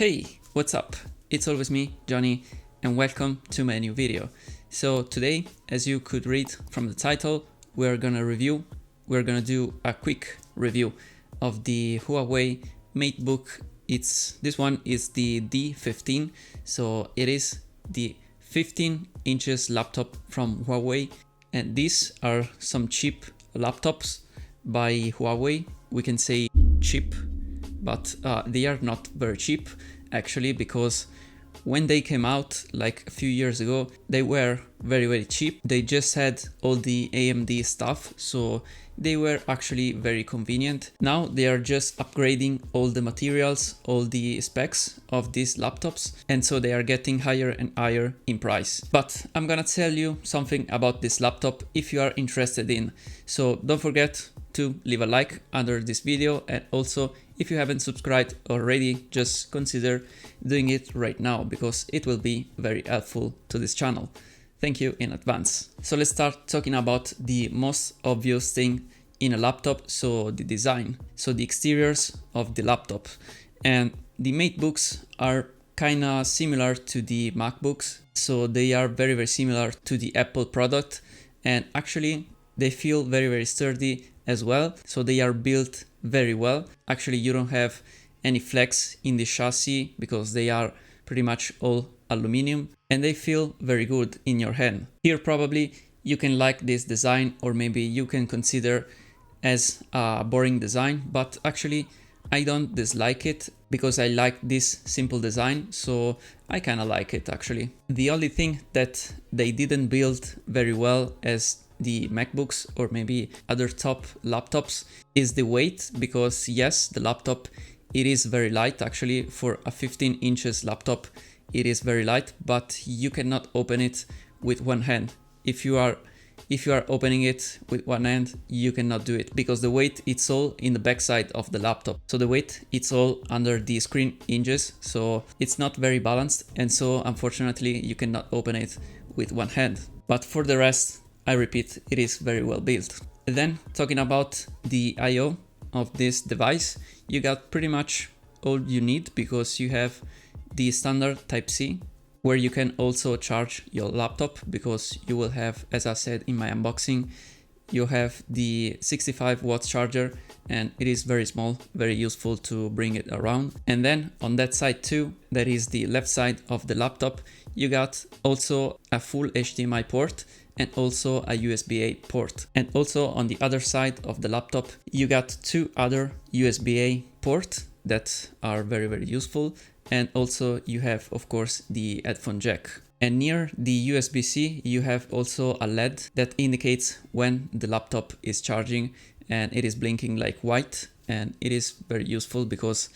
Hey, what's up? It's always me, Johnny, and welcome to my new video. So today, as you could read from the title, we're gonna do a quick review of the Huawei Matebook. This one is the D15, so it is the 15 inches laptop from Huawei, and these are some cheap laptops by Huawei. We can say cheap, but they are not very cheap actually, because when they came out like a few years ago, they were very cheap. They just had all the AMD stuff, so they were actually very convenient. Now they are just upgrading all the materials, all the specs of these laptops, and so they are getting higher and higher in price. But I'm gonna tell you something about this laptop if you are interested in. So don't forget to leave a like under this video, and also if you haven't subscribed already, just consider doing it right now because it will be very helpful to this channel. Thank you in advance. So let's start talking about the most obvious thing in a laptop, so the design, so the exteriors of the laptop. And the Matebooks are kind of similar to the MacBooks, so they are very similar to the Apple product, and actually they feel very sturdy as well, so they are built very well. Actually, you don't have any flex in the chassis because they are pretty much all aluminum, and they feel very good in your hand. Here probably you can like this design, or maybe you can consider as a boring design, but actually I don't dislike it because I like this simple design, so I kind of like it actually. The only thing that they didn't build very well as the MacBooks or maybe other top laptops is the weight, because yes, the laptop, it is very light actually. For a 15 inches laptop, it is very light, but you cannot open it with one hand. If you are opening it with one hand, you cannot do it because the weight, it's all in the back side of the laptop. So the weight, it's all under the screen hinges, so it's not very balanced, and so unfortunately you cannot open it with one hand. But for the rest, I repeat, it is very well built. And then talking about the I/O of this device, you got pretty much all you need because you have the standard Type-C, where you can also charge your laptop, because you will have, as I said in my unboxing, you have the 65 watt charger, and it is very small, very useful to bring it around. And then on that side too, that is the left side of the laptop, you got also a full HDMI port and also a USB-A port. And also on the other side of the laptop, you got two other USB-A ports that are very useful. And also you have, of course, the headphone jack. And near the USB-C, you have also a LED that indicates when the laptop is charging, and it is blinking like white, and it is very useful because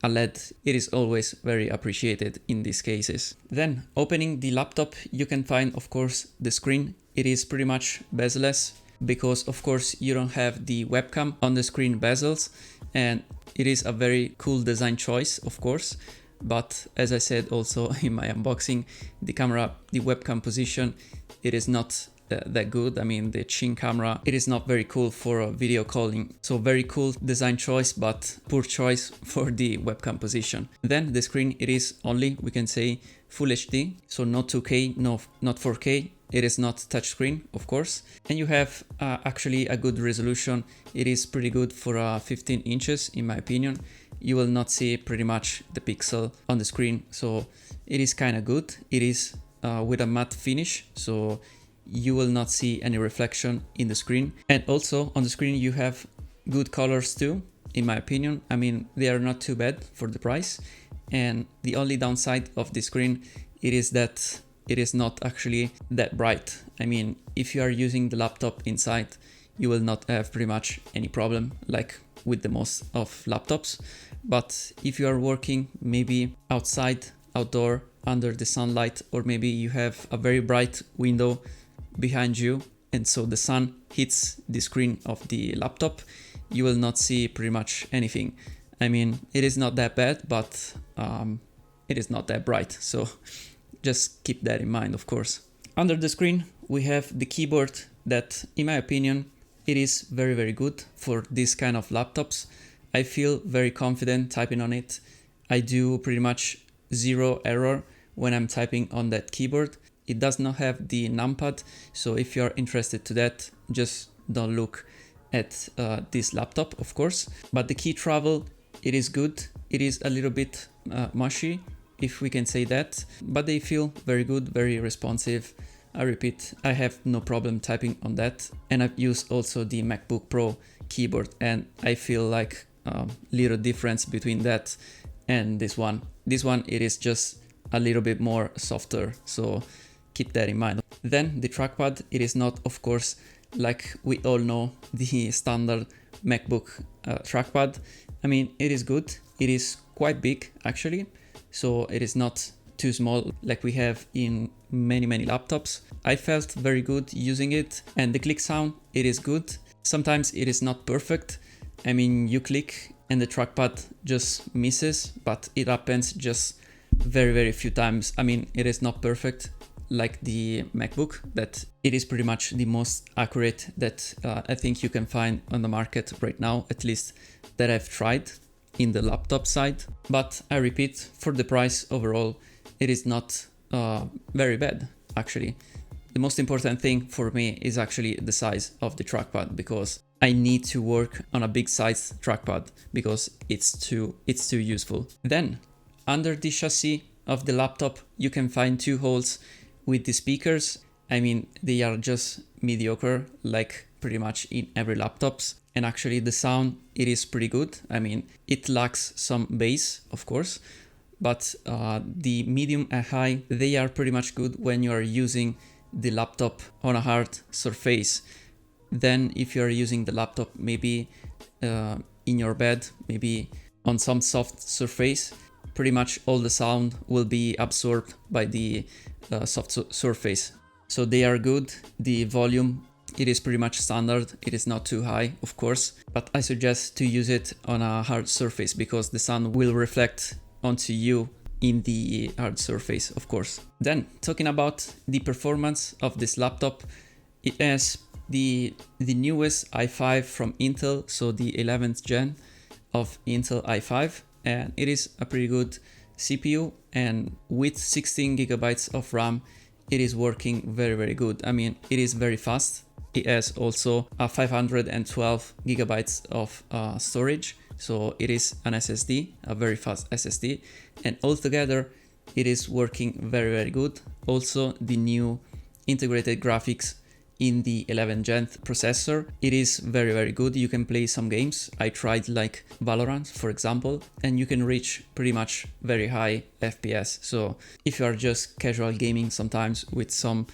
a LED, it is always very appreciated in these cases. Then opening the laptop, you can find, of course, the screen. It is pretty much bezel-less because, of course, you don't have the webcam on the screen bezels, and it is a very cool design choice, of course. But as I said also in my unboxing, the webcam position, it is not that good. I mean, the chin camera, it is not very cool for video calling. So very cool design choice, but poor choice for the webcam position. Then the screen, it is only, we can say, Full HD, so not 2K, no, not 4K. It is not touchscreen, of course. And you have actually a good resolution. It is pretty good for 15 inches, in my opinion. You will not see pretty much the pixel on the screen, so it is kind of good. It is with a matte finish, so you will not see any reflection in the screen. And also on the screen you have good colors too, in my opinion. I mean, they are not too bad for the price. And the only downside of the screen, it is that it is not actually that bright. I mean, if you are using the laptop inside, you will not have pretty much any problem like with the most of laptops. But if you are working maybe outside, outdoor, under the sunlight, or maybe you have a very bright window behind you, and so the sun hits the screen of the laptop, you will not see pretty much anything. I mean, it is not that bad, but it is not that bright, so just keep that in mind, of course. Under the screen, we have the keyboard that, in my opinion, it is very good for this kind of laptops. I feel very confident typing on it. I do pretty much zero error when I'm typing on that keyboard. It does not have the numpad, so if you're interested to that, just don't look at this laptop, of course. But the key travel, it is good. It is a little bit mushy, if we can say that, but they feel very good, very responsive. I repeat, I have no problem typing on that. And I've used also the MacBook Pro keyboard, and I feel like little difference between that and this one. This one, it is just a little bit more softer, so keep that in mind. Then the trackpad, it is not, of course, like we all know, the standard MacBook trackpad. I mean, it is good. It is quite big actually, so it is not too small like we have in many laptops. I felt very good using it, and the click sound, it is good. Sometimes it is not perfect. I mean, you click and the trackpad just misses, but it happens just very few times. I mean, it is not perfect like the MacBook, that it is pretty much the most accurate that I think you can find on the market right now, at least that I've tried in the laptop side. But I repeat, for the price overall, it is not very bad actually. The most important thing for me is actually the size of the trackpad, because I need to work on a big size trackpad because it's too useful. Then under the chassis of the laptop, you can find two holes with the speakers. I mean, they are just mediocre, like pretty much in every laptops. And actually the sound, it is pretty good. I mean, it lacks some bass, of course, but the medium and high, they are pretty much good when you are using the laptop on a hard surface. Then if you are using the laptop maybe in your bed, maybe on some soft surface, pretty much all the sound will be absorbed by the soft surface. So they are good. The volume, it is pretty much standard. It is not too high, of course, but I suggest to use it on a hard surface because the sound will reflect onto you in the hard surface, of course. Then talking about the performance of this laptop, it has the newest i5 from Intel, so the 11th gen of Intel i5, and it is a pretty good CPU, and with 16 gigabytes of RAM, it is working very good. I mean, it is very fast. It has also a 512 gigabytes of storage, so it is an SSD, a very fast SSD, and altogether it is working very good. Also, the new integrated graphics in the 11th gen processor, it is very good. You can play some games. I tried like Valorant, for example, and you can reach pretty much very high FPS. So if you are just casual gaming sometimes with some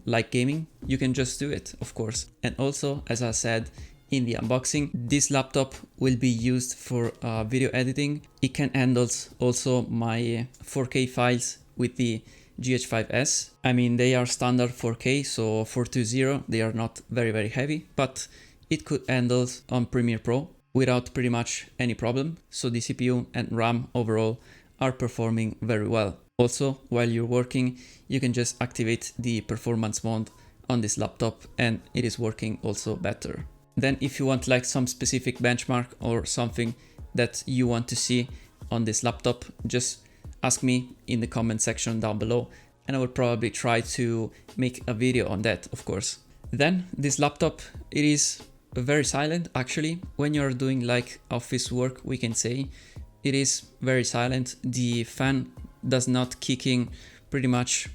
light gaming, you can just do it, of course. And also, as I said in the unboxing, this laptop will be used for video editing. It can handle also my 4K files with the GH5S. I mean, they are standard 4K, so 420, they are not very heavy, but it could handle on Premiere Pro without pretty much any problem. So the CPU and RAM overall are performing very well. Also, while you're working, you can just activate the performance mode on this laptop and it is working also better. Then if you want like some specific benchmark or something that you want to see on this laptop, just ask me in the comment section down below and I will probably try to make a video on that, of course. Then this laptop, it is very silent actually. When you're doing like office work, we can say, it is very silent. The fan does not kick in pretty much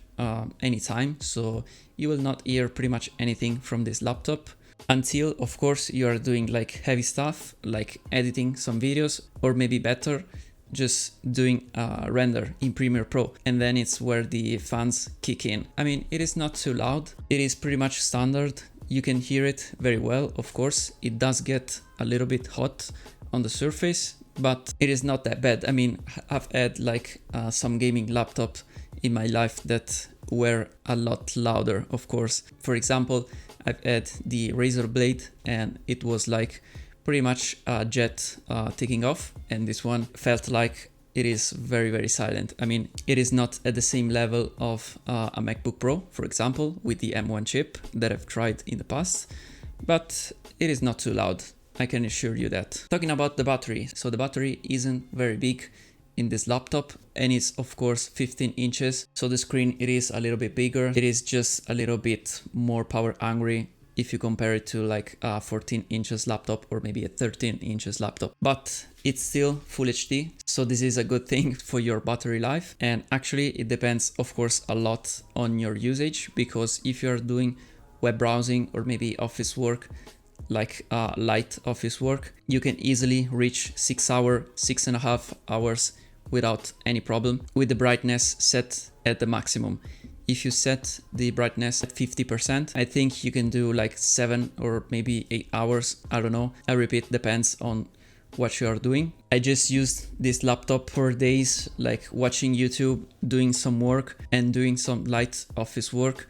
anytime, so you will not hear pretty much anything from this laptop until, of course, you are doing like heavy stuff like editing some videos, or maybe better, just doing a render in Premiere Pro, and then it's where the fans kick in. I mean, it is not too loud. It is pretty much standard. You can hear it very well, of course. It does get a little bit hot on the surface, but it is not that bad. I mean, I've had like some gaming laptops in my life that were a lot louder, of course. For example, I've had the Razer Blade and it was like pretty much a jet taking off, and this one felt like it is very silent. I mean, it is not at the same level of a MacBook Pro, for example, with the M1 chip that I've tried in the past, but it is not too loud. I can assure you that. Talking about the battery, so the battery isn't very big. in this laptop, and it's of course 15 inches. So the screen, it is a little bit bigger. It is just a little bit more power hungry if you compare it to like a 14 inches laptop or maybe a 13 inches laptop, but it's still full HD. So this is a good thing for your battery life. And actually it depends of course a lot on your usage, because if you're doing web browsing or maybe office work, like light office work, you can easily reach 6.5 hours without any problem with the brightness set at the maximum. If you set the brightness at 50%, I think you can do like 7 or maybe 8 hours. I don't know. I repeat, depends on what you are doing. I just used this laptop for days, like watching YouTube, doing some work and doing some light office work.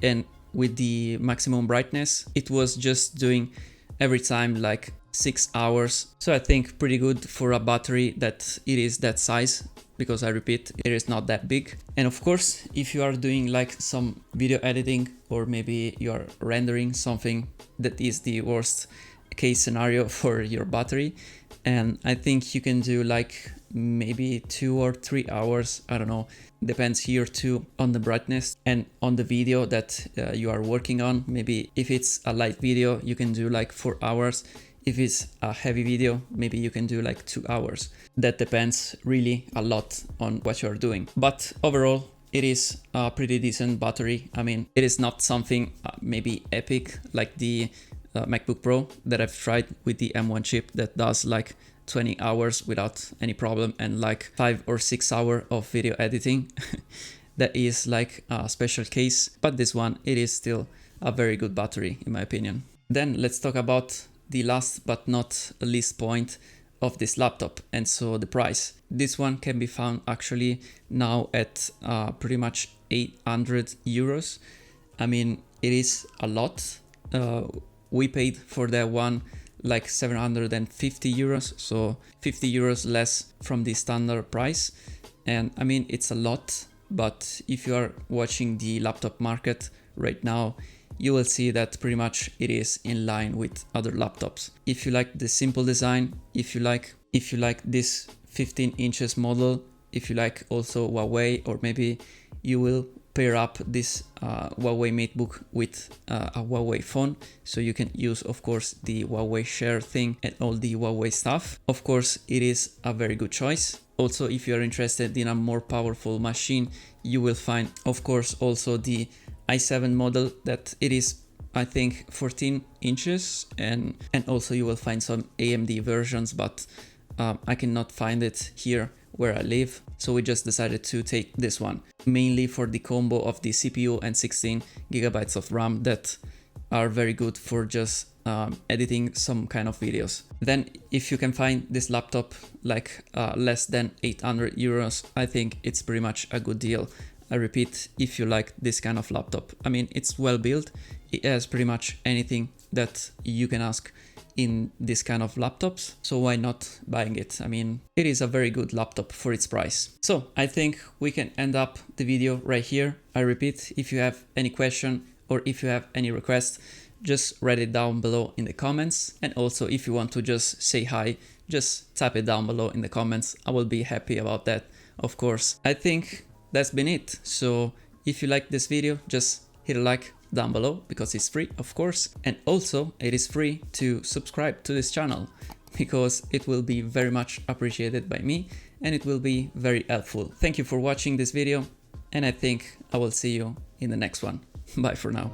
And with the maximum brightness, it was just doing every time like 6 hours. So I think pretty good for a battery that it is that size, because I repeat, it is not that big. And of course, if you are doing like some video editing or maybe you are rendering something, that is the worst case scenario for your battery. And I think you can do like maybe 2 or 3 hours. I don't know. Depends here too on the brightness and on the video that you are working on. Maybe if it's a light video, you can do like 4 hours. If it's a heavy video, maybe you can do like 2 hours. That depends really a lot on what you're doing. But overall, it is a pretty decent battery. I mean, it is not something maybe epic like the MacBook Pro that I've tried with the M1 chip that does like 20 hours without any problem and like 5 or 6 hours of video editing. That is like a special case. But this one, it is still a very good battery in my opinion. Then let's talk about the last but not least point of this laptop, and so the price. This one can be found actually now at pretty much 800 euros. I mean, it is a lot. We paid for that one like 750 euros, so 50 euros less from the standard price. And I mean, it's a lot, but if you are watching the laptop market right now, you will see that pretty much it is in line with other laptops. If you like the simple design, if you like this 15 inches model, if you like also Huawei, or maybe you will pair up this Huawei Matebook with a Huawei phone, so you can use of course the Huawei share thing and all the Huawei stuff. Of course, it is a very good choice. Also, if you are interested in a more powerful machine, you will find of course also the i7 model that it is, I think, 14 inches, and also you will find some AMD versions, but I cannot find it here where I live, so we just decided to take this one, mainly for the combo of the CPU and 16 gigabytes of RAM that are very good for just editing some kind of videos. Then if you can find this laptop like less than 800 euros, I think it's pretty much a good deal. I repeat, if you like this kind of laptop. I mean, it's well built. It has pretty much anything that you can ask in this kind of laptops. So why not buying it? I mean, it is a very good laptop for its price. So I think we can end up the video right here. I repeat, if you have any question or if you have any request, just write it down below in the comments. And also if you want to just say hi, just type it down below in the comments. I will be happy about that, of course. I think that's been it. So if you like this video, just hit a like down below because it's free, of course. And also it is free to subscribe to this channel because it will be very much appreciated by me and it will be very helpful. Thank you for watching this video, and I think I will see you in the next one. Bye for now.